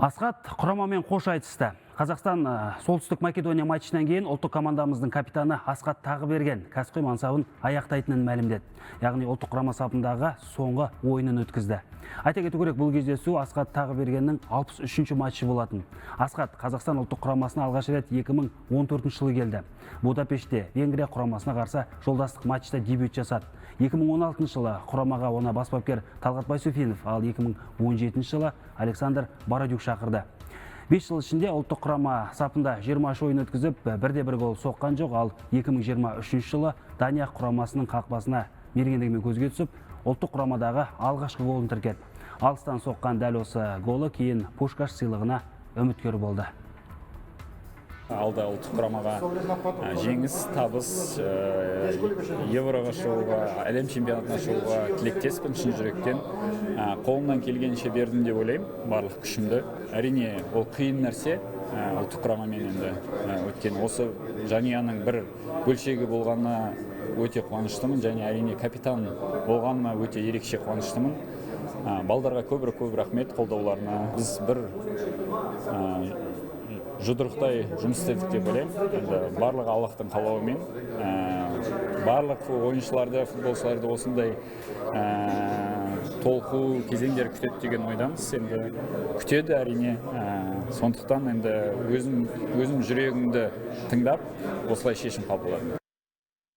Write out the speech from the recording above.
Асхат құрамамен қош айтысты. Қазақстан Солтүстік Македония матчынан кейін ұлттық командамыздың капитаны Асхат Тағыберген кәсіпқой мансабын аяқтайтынын мәлімдеді. Яғни ұлттық құрама сапындағы соңғы ойынын өткізді. Айта кету керек, бұл кездесу Асхат Тағыбергеннің 63-ші матчы болатын. Асхат Қазақстан ұлттық құрамасына алғаш рет 2014 жылы келді. Будапештте Венгрия құрамасына қарсы жолдастық матчта дебют жасады. 2016 жылы құрамаға оны бас бапкер Талғат Байсуфинов, ал 2017 жылы Александр Бородюк шақырды. 5 жыл ішінде ұлттық құрама сапында 20 ойын өткізіп, бірде-бір гол соққан жоқ, ал 2023 жылы Дания құрамасының қақпасына мергендігімен көзге түсіп, ұлттық құрамадағы алғашқы голын тіркеді. Алыстан соққан дәл осы голы кейін Пушкаш сыйлығына үміткер болды. Алда ұлттық құрамаға жеңіс, табыс, Евроға шығуға, әлем чемпионатына шығуға тілектеспін шын жүректен. Қолымнан келгенше бердім деп ойлаймын, барлық күшімді. Әрине, ол қиын нәрсе ұлттық құрамамен енді өткен. Осы жанұяның бір бөлшегі болғанына өте қуаныштымын, және әрине капитан болғаныма өте ерекше қуаныштымын. Балдарға көп рахмет қолдауларына. Біз бір жұдырықтай жұмыс істедік деп ойлаймын. Барлығы Аллахтың қалауымен, барлық ойыншыларды, футболшыларды осындай толқу кезеңдер күтеді деген ойдамыз. Енді күтеді әрине. Сондықтан енді өзім жүрегімді тыңдап, осылай шешім қабылдадым.